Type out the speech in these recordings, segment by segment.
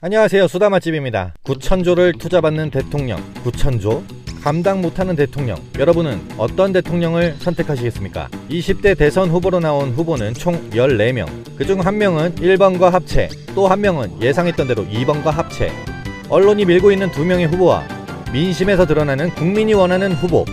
안녕하세요, 수다맛집입니다. 9,000조를 투자받는 대통령, 9,000조? 감당 못하는 대통령, 여러분은 어떤 대통령을 선택하시겠습니까? 20대 대선 후보로 나온 후보는 총 14명. 그중 한 명은 1번과 합체, 또 한 명은 예상했던 대로 2번과 합체. 언론이 밀고 있는 2명의 후보와 민심에서 드러나는 국민이 원하는 후보,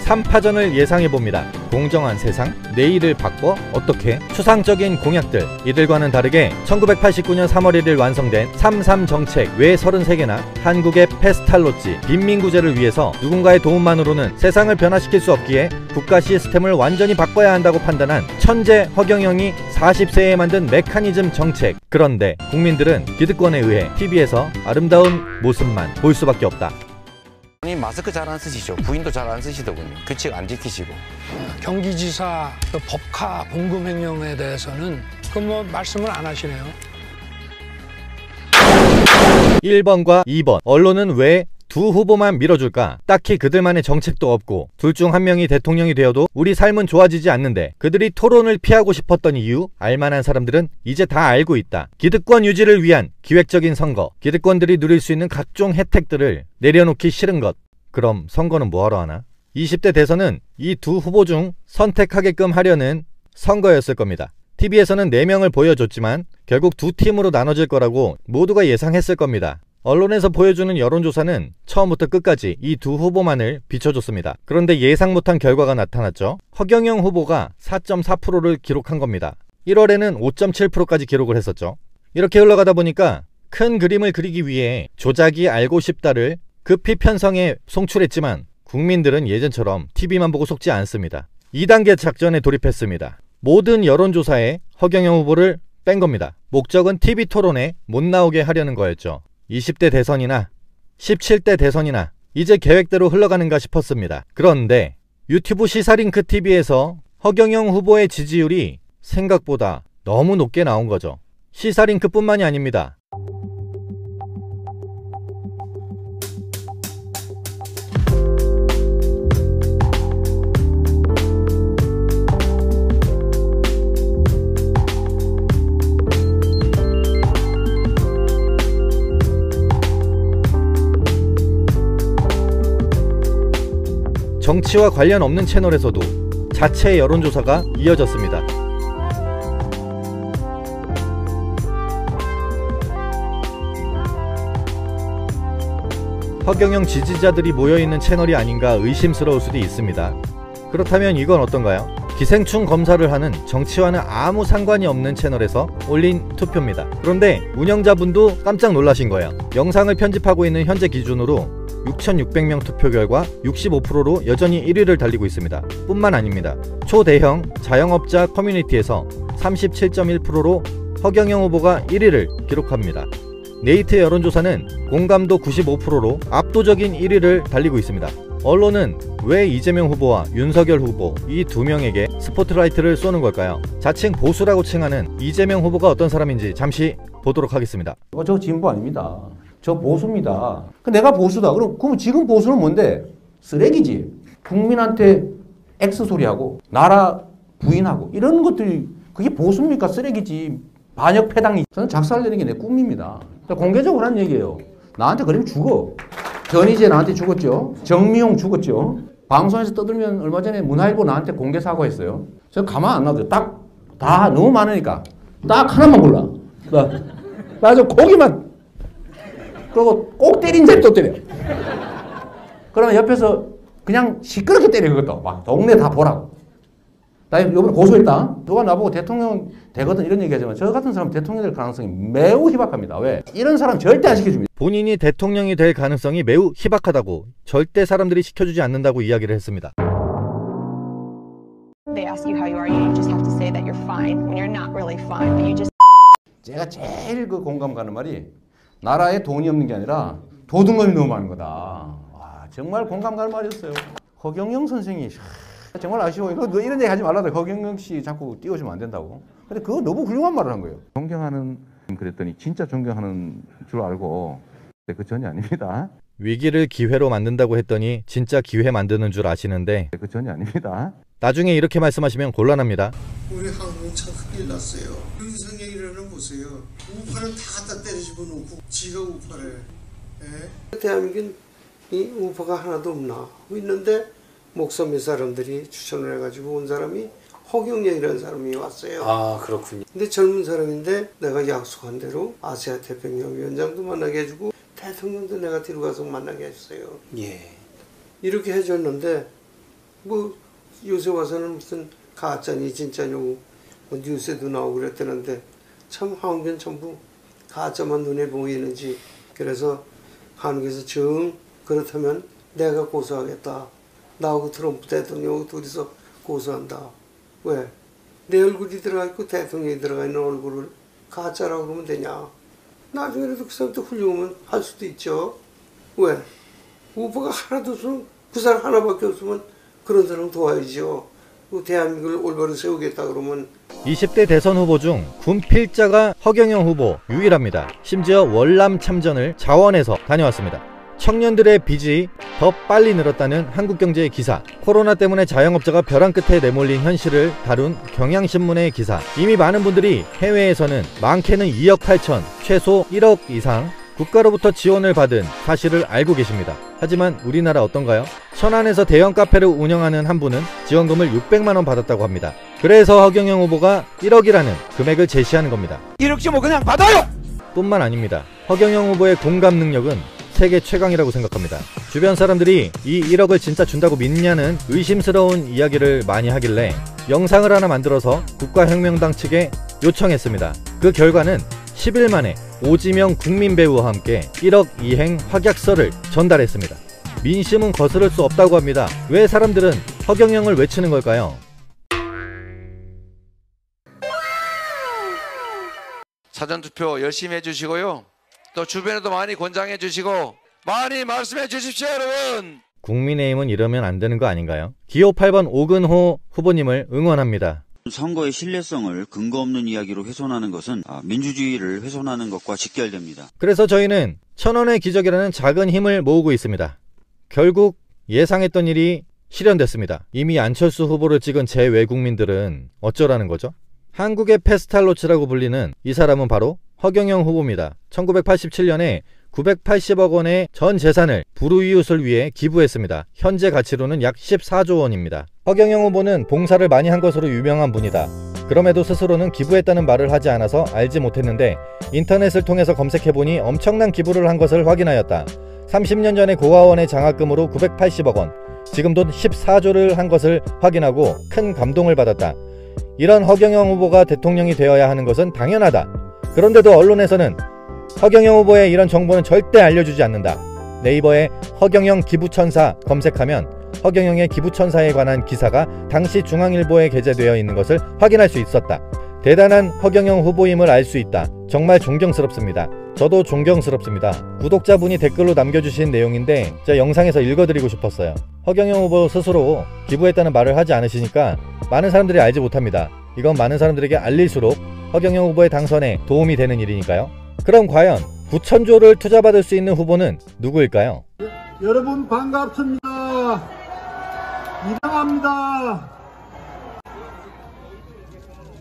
3파전을 예상해봅니다. 공정한 세상, 내일을 바꿔 어떻게? 추상적인 공약들, 이들과는 다르게 1989년 3월 1일 완성된 3.3 정책 외 33개나 한국의 페스탈로지, 빈민구제를 위해서 누군가의 도움만으로는 세상을 변화시킬 수 없기에 국가 시스템을 완전히 바꿔야 한다고 판단한 천재 허경영이 40세에 만든 메커니즘 정책. 그런데 국민들은 기득권에 의해 TV에서 아름다운 모습만 볼 수밖에 없다. 마스크 잘 안 쓰시죠? 부인도 잘 안 쓰시더군요. 규칙 안 지키시고. 경기지사 법카 봉금 횡령에 대해서는 말씀을 안 하시네요. 1번과 2번, 언론은 왜 두 후보만 밀어줄까? 딱히 그들만의 정책도 없고 둘 중 한 명이 대통령이 되어도 우리 삶은 좋아지지 않는데 그들이 토론을 피하고 싶었던 이유, 알만한 사람들은 이제 다 알고 있다. 기득권 유지를 위한 기획적인 선거, 기득권들이 누릴 수 있는 각종 혜택들을 내려놓기 싫은 것. 그럼 선거는 뭐하러 하나? 20대 대선은 이 두 후보 중 선택하게끔 하려는 선거였을 겁니다. TV에서는 4명을 보여줬지만 결국 두 팀으로 나눠질 거라고 모두가 예상했을 겁니다. 언론에서 보여주는 여론조사는 처음부터 끝까지 이 두 후보만을 비춰줬습니다. 그런데 예상 못한 결과가 나타났죠. 허경영 후보가 4.4%를 기록한 겁니다. 1월에는 5.7%까지 기록을 했었죠. 이렇게 흘러가다 보니까 큰 그림을 그리기 위해 조작이 알고 싶다를 급히 편성해 송출했지만 국민들은 예전처럼 TV만 보고 속지 않습니다. 2단계 작전에 돌입했습니다. 모든 여론조사에 허경영 후보를 뺀 겁니다. 목적은 TV 토론에 못 나오게 하려는 거였죠. 20대 대선이나 17대 대선이나 이제 계획대로 흘러가는가 싶었습니다. 그런데 유튜브 시사링크 TV에서 허경영 후보의 지지율이 생각보다 너무 높게 나온 거죠. 시사링크뿐만이 아닙니다. 정치와 관련 없는 채널에서도 자체 여론조사가 이어졌습니다. 허경영 지지자들이 모여있는 채널이 아닌가 의심스러울 수도 있습니다. 그렇다면 이건 어떤가요? 기생충 검사를 하는 정치와는 아무 상관이 없는 채널에서 올린 투표입니다. 그런데 운영자분도 깜짝 놀라신 거예요. 영상을 편집하고 있는 현재 기준으로 6,600명 투표 결과 65%로 여전히 1위를 달리고 있습니다. 뿐만 아닙니다. 초대형 자영업자 커뮤니티에서 37.1%로 허경영 후보가 1위를 기록합니다. 네이트 여론조사는 공감도 95%로 압도적인 1위를 달리고 있습니다. 언론은 왜 이재명 후보와 윤석열 후보 이 두 명에게 스포트라이트를 쏘는 걸까요? 자칭 보수라고 칭하는 이재명 후보가 어떤 사람인지 잠시 보도록 하겠습니다. 저 진보 아닙니다. 저 보수입니다. 내가 보수다. 그럼 지금 보수는 뭔데? 쓰레기지. 국민한테 X소리하고 나라 부인하고 이런 것들이 그게 보수입니까? 쓰레기지. 반역 패당이. 저는 작살내는 게 내 꿈입니다. 공개적으로 한 얘기예요. 나한테 그러면 죽어. 전희재 나한테 죽었죠. 정미용 죽었죠. 방송에서 떠들면 얼마 전에 문화일보 나한테 공개 사과했어요. 저 가만 안 놔둬요. 다 너무 많으니까 딱 하나만 골라. 나 저 고기만. 그리고 꼭 때린 자리 또 때려. 그러면 옆에서 그냥 시끄럽게 때려 그것도. 막 동네 다 보라고. 나 이번에 고소했다. 누가 나보고 대통령 되거든 이런 얘기하지만 저 같은 사람 대통령이 될 가능성이 매우 희박합니다. 왜? 이런 사람 절대 안 시켜줍니다. 본인이 대통령이 될 가능성이 매우 희박하다고, 절대 사람들이 시켜주지 않는다고 이야기를 했습니다. They ask you how you are, you just have to say that you're fine when you're not really fine, but you just. 제가 제일 공감 가는 말이 나라에 돈이 없는 게 아니라 도둑놈이 너무 많은 거다. 와, 정말 공감 가는 말이었어요. 허경영 선생이 정말 아쉬워요. 이런 얘기 하지 말라고. 허경영 씨 자꾸 띄워주면 안 된다고. 근데 그거 너무 훌륭한 말을 한 거예요. 존경하는 그랬더니 진짜 존경하는 줄 알고. 근데 그 전이 아닙니다. 위기를 기회로 만든다고 했더니 진짜 기회 만드는 줄 아시는데 그 전이 아닙니다. 나중에 이렇게 말씀하시면 곤란합니다. 우리 한국은 참 큰일 났어요. 윤석열이라는 보세요. 우파는 다 갖다 때려 집어넣고 지가 우파래. 예? 대한민국은 이 우파가 하나도 없나 있는데 목소미 사람들이 추천을 해가지고 온 사람이 허경영이라는 사람이 왔어요. 아, 그렇군요. 근데 젊은 사람인데 내가 약속한 대로 아시아 태평양 위원장도 만나게 해주고 대통령도 내가 뒤로 가서 만나게 했어요. 예. 이렇게 해줬는데 뭐 요새 와서는 무슨 가짜니 진짜냐고 뭐 뉴스에도 나오고 그랬다는데 참 한국은 전부 가짜만 눈에 보이는지. 그래서 한국에서 정 그렇다면 내가 고소하겠다. 나하고 트럼프 대통령하고 둘이서 고소한다. 왜? 내 얼굴이 들어가 있고 대통령이 들어가 있는 얼굴을 가짜라고 그러면 되냐. 나중에라도 그 사람도 훌륭하면 할 수도 있죠. 왜? 우파가 하나도 없으면 그 사람 하나밖에 없으면 그런 사람 도와야죠. 대한민국을 올바로 세우겠다 그러면. 20대 대선 후보 중 군필자가 허경영 후보 유일합니다. 심지어 월남 참전을 자원해서 다녀왔습니다. 청년들의 빚이 더 빨리 늘었다는 한국경제의 기사, 코로나 때문에 자영업자가 벼랑 끝에 내몰린 현실을 다룬 경향신문의 기사. 이미 많은 분들이 해외에서는 많게는 2억 8천, 최소 1억 이상 국가로부터 지원을 받은 사실을 알고 계십니다. 하지만 우리나라 어떤가요? 천안에서 대형 카페를 운영하는 한 분은 지원금을 600만 원 받았다고 합니다. 그래서 허경영 후보가 1억이라는 금액을 제시하는 겁니다. 1억쯤 뭐 그냥 받아요! 뿐만 아닙니다. 허경영 후보의 공감 능력은 세계 최강이라고 생각합니다. 주변 사람들이 이 1억을 진짜 준다고 믿냐는 의심스러운 이야기를 많이 하길래 영상을 하나 만들어서 국가혁명당 측에 요청했습니다. 그 결과는 10일 만에 오지명 국민배우와 함께 1억 이행 확약서를 전달했습니다. 민심은 거스를 수 없다고 합니다. 왜 사람들은 허경영을 외치는 걸까요? 사전투표 열심히 해주시고요. 또 주변에도 많이 권장해 주시고 많이 말씀해 주십시오, 여러분. 국민의힘은 이러면 안 되는 거 아닌가요? 기호 8번 오근호 후보님을 응원합니다. 선거의 신뢰성을 근거 없는 이야기로 훼손하는 것은 민주주의를 훼손하는 것과 직결됩니다. 그래서 저희는 천원의 기적이라는 작은 힘을 모으고 있습니다. 결국 예상했던 일이 실현됐습니다. 이미 안철수 후보를 찍은 제 외국민들은 어쩌라는 거죠? 한국의 페스탈로치라고 불리는 이 사람은 바로 허경영 후보입니다. 1987년에 980억 원의 전 재산을 불우이웃을 위해 기부했습니다. 현재 가치로는 약 14조 원입니다. 허경영 후보는 봉사를 많이 한 것으로 유명한 분이다. 그럼에도 스스로는 기부했다는 말을 하지 않아서 알지 못했는데 인터넷을 통해서 검색해보니 엄청난 기부를 한 것을 확인하였다. 30년 전에 고아원의 장학금으로 980억 원, 지금 돈 14조를 한 것을 확인하고 큰 감동을 받았다. 이런 허경영 후보가 대통령이 되어야 하는 것은 당연하다. 그런데도 언론에서는 허경영 후보의 이런 정보는 절대 알려주지 않는다. 네이버에 허경영 기부천사 검색하면 허경영의 기부천사에 관한 기사가 당시 중앙일보에 게재되어 있는 것을 확인할 수 있었다. 대단한 허경영 후보임을 알 수 있다. 정말 존경스럽습니다. 저도 존경스럽습니다. 구독자분이 댓글로 남겨주신 내용인데 제가 영상에서 읽어드리고 싶었어요. 허경영 후보 스스로 기부했다는 말을 하지 않으시니까 많은 사람들이 알지 못합니다. 이건 많은 사람들에게 알릴수록 허경영 후보의 당선에 도움이 되는 일이니까요. 그럼 과연 9,000조를 투자받을 수 있는 후보는 누구일까요? 여러분 반갑습니다. 이상합니다.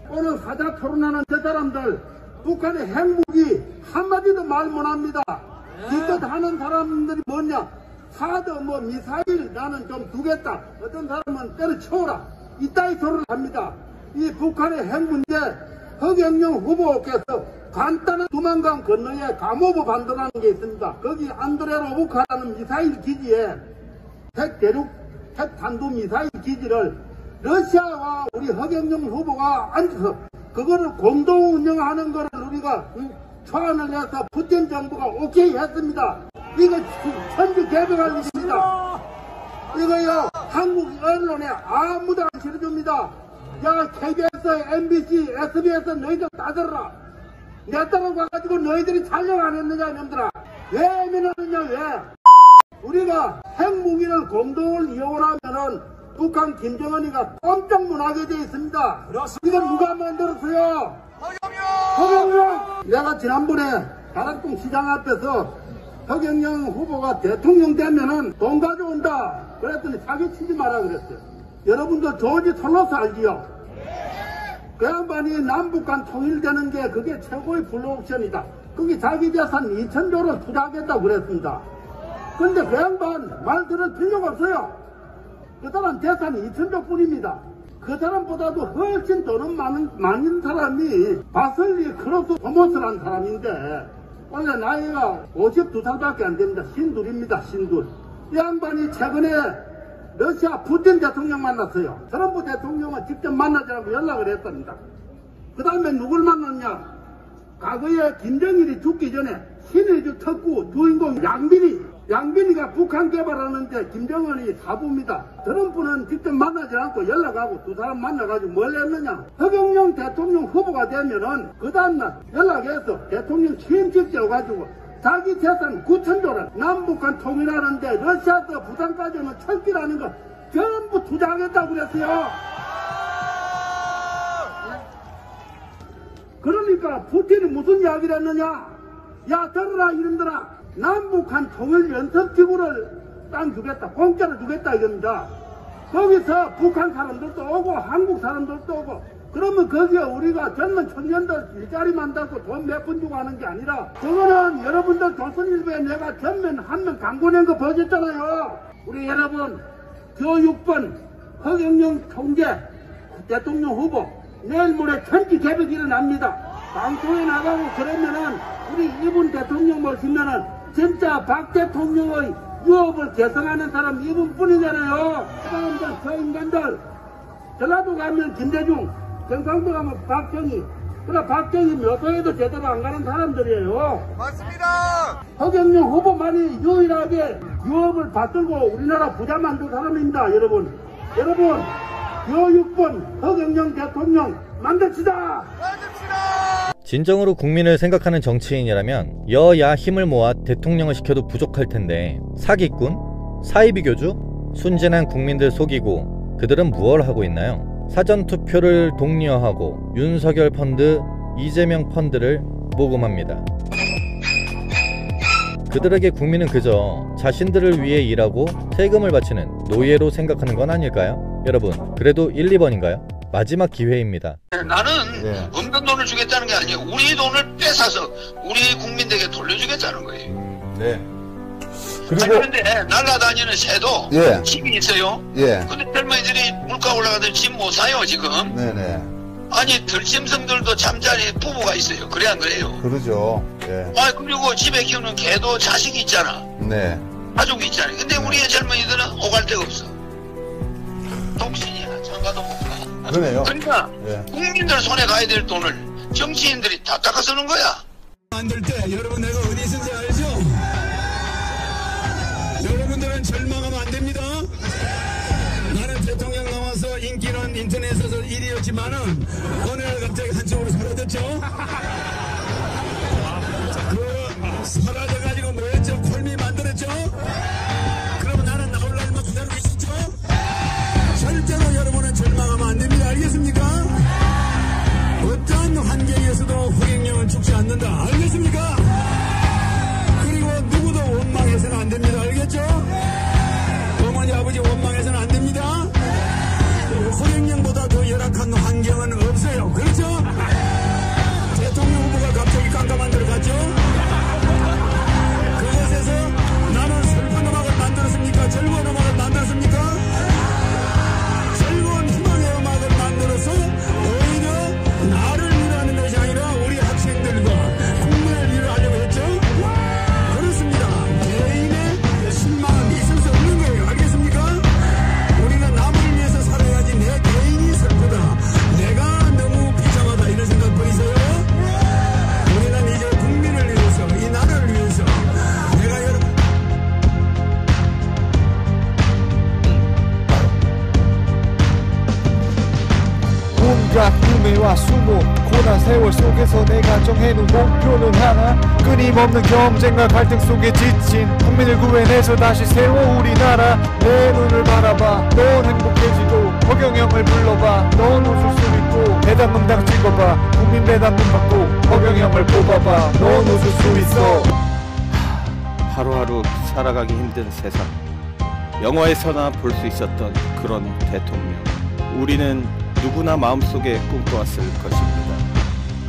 오늘 사자 토론하는 저 사람들 북한의 핵무기 한마디도 말 못합니다. 이것 하는 사람들이 뭐냐, 사드 뭐 미사일 나는 좀 두겠다, 어떤 사람은 때려쳐라, 이따위 소리를 합니다. 이 북한의 핵 문제 허경영 후보께서 간단한 두만강 건너에 감호부 반도라는 게 있습니다. 거기 안드레로브카라는 미사일 기지에 핵 탄도 미사일 기지를 러시아와 우리 허경영 후보가 앉아서 그거를 공동 운영하는 거를 우리가 초안을 해서 푸틴 정부가 오케이 했습니다. 이거 천지 개벽할 일입니다. 이거요 한국 언론에 아무도 안 실어줍니다. 야 KBS, MBC, SBS 너희들 다 들어라. 내 따라 가가지고 너희들이 촬영 안 했느냐 이놈들아. 왜 애면하느냐 왜. 우리가 핵무기를 공동을 이용하면은 북한 김정은이가 깜짝 놀라게 되어 있습니다. 이건 누가 만들었어요? 허경영! 내가 지난번에 다락동 시장 앞에서 허경영 후보가 대통령 되면은 돈 가져온다 그랬더니 사기치지 마라 그랬어요. 여러분들 조지 솔로스 알지요? 그 양반이 남북 간 통일되는 게 그게 최고의 블루옵션이다. 그게 자기 재산 2,000조를 투자하겠다고 그랬습니다. 근데 그 양반 말 들을 필요가 없어요. 그 사람 재산이 2,000조 뿐입니다. 그 사람보다도 훨씬 돈은 많은 사람이 바슬리 크로스 토머스라는 사람인데 원래 나이가 52살밖에 안 됩니다. 신둘입니다. 신둘. 이 양반이 최근에 러시아 푸틴 대통령 만났어요. 트럼프 대통령은 직접 만나자고 연락을 했답니다. 그 다음에 누굴 만났냐? 과거에 김정일이 죽기 전에 신의주 특구 주인공 양빈이가 북한 개발하는데 김정은이 사부입니다. 트럼프는 직접 만나지 않고 연락하고 두 사람 만나가지고 뭘 했느냐? 허경영 대통령 후보가 되면은 그 다음날 연락해서 대통령 취임식 떼어가지고 자기 재산 9,000조를 남북한 통일하는데 러시아에서 부산까지 오는 철길하는 거 전부 투자하겠다고 그랬어요. 그러니까 푸틴이 무슨 이야기를 했느냐? 야, 들어라 이놈들아. 남북한 통일 연습기구를 땅 주겠다. 공짜로 주겠다 이겁니다. 거기서 북한 사람들도 오고 한국 사람들도 오고 그러면 거기에 우리가 젊은 청년들 일자리 만들고 돈 몇 푼 주고 하는 게 아니라 그거는 여러분들 조선일보에 내가 전면 한 명 광고 낸 거 보셨잖아요. 우리 여러분 교육번 허경영 총재 대통령 후보 내일 모레 천지 개벽이 일어납니다. 방송에 나가고 그러면은 우리 이분 대통령 모시면은 진짜 박 대통령의 유업을 개성하는 사람 이분뿐이잖아요. 사람들 저 인간들 전라도 가면 김대중, 경상도 가면 박정희, 그러나 박정희 묘소에도 제대로 안 가는 사람들이에요. 맞습니다. 허경영 후보만이 유일하게 유업을 받들고 우리나라 부자 만든 사람입니다. 여러분 교육번 허경영 대통령 만듭시다. 진정으로 국민을 생각하는 정치인이라면 여야 힘을 모아 대통령을 시켜도 부족할 텐데 사기꾼? 사이비교주? 순진한 국민들 속이고 그들은 무엇을 하고 있나요? 사전투표를 독려하고 윤석열 펀드, 이재명 펀드를 모금합니다. 그들에게 국민은 그저 자신들을 위해 일하고 세금을 바치는 노예로 생각하는 건 아닐까요? 여러분, 그래도 1, 2번인가요? 마지막 기회입니다. 나는 없는 돈을 주겠다는 게 아니에요. 우리 돈을 뺏어서 우리 국민들에게 돌려주겠다는 거예요. 네. 그리고 그런데 날아다니는 새도 집이 있어요. 근데 젊은이들이 물가 올라가도 집 못 사요 지금. 네네. 아니 들짐승들도 잠자리 부부가 있어요. 그래 안 그래요? 그러죠. 아 그리고 집에 키우는 개도 자식이 있잖아. 네. 가족이 있잖아. 근데 우리의 젊은이들은 오갈 데가 없어. 독신이야. 장가도 못 가. 그러네요. 그러니까 국민들 손에 가야 될 돈을 정치인들이 다 닦아 쓰는 거야. 만들 때 여러분 내가 어디 있는지 알죠? 여러분들은 절망하면 안 됩니다. 나는 대통령 나와서 인기는 인터넷에서 1위였지만은 어느 날 갑자기 한쪽으로 사라졌죠? 그 사라져가지고 뭐였죠? 콜미 만들었죠? 그럼 나는 나올 날만 기다리고 있었죠? 절대로 여러분은 절망하면 안 됩니다. 알겠습니까? 어떤 환경에서도 허경영은 죽지 않는다. 알겠습니까? 그리고 누구도 원망해서는 안 됩니다. 알겠죠? 어머니 아버지 원망해서는 안 됩니다. 허경영보다 더 열악한 환경은 없어요. 그렇죠? 대통령 후보가 갑자기 깜깜한 데로 갔죠? 그곳에서 나는 슬픈 음악을 만들었습니까? 즐거운 음악을 만들었습니까? 즐거운 희망의 음악을 만들어서 오히려 나를 위로하는 것이 아니라 우리 학생들과 국민을 위로하려고 했죠? 그렇습니다. 개인의 신망은 있을 수 없는 거예요. 알겠습니까? 우리는 남을 위해서 살아야지 내 개인이 슬프다. 내가 너무 비참하다 이런 생각 버리세요. 우리는 이제 국민을 위해서 이 나라를 위해서 내가 여러분 온갖 후회와 수모 고난 세월 속에서 내가 정해놓은 목표는 하나 끊임없는 경쟁과 갈등 속에 지친 국민을 구해내서 다시 세워 우리나라 내 눈을 바라봐 넌 행복해지고 허경영을 불러봐 넌 웃을 수 있고 배당 명당 찍어봐 국민 배당 금 받고 허경영을 뽑아봐 넌 웃을 수 있어. 하루하루 살아가기 힘든 세상 영화에서나 볼 수 있었던 그런 대통령 우리는 누구나 마음속에 꿈꿔왔을 것입니다.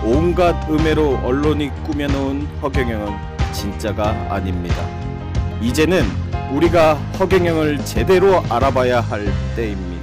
온갖 음해로 언론이 꾸며놓은 허경영은 진짜가 아닙니다. 이제는 우리가 허경영을 제대로 알아봐야 할 때입니다.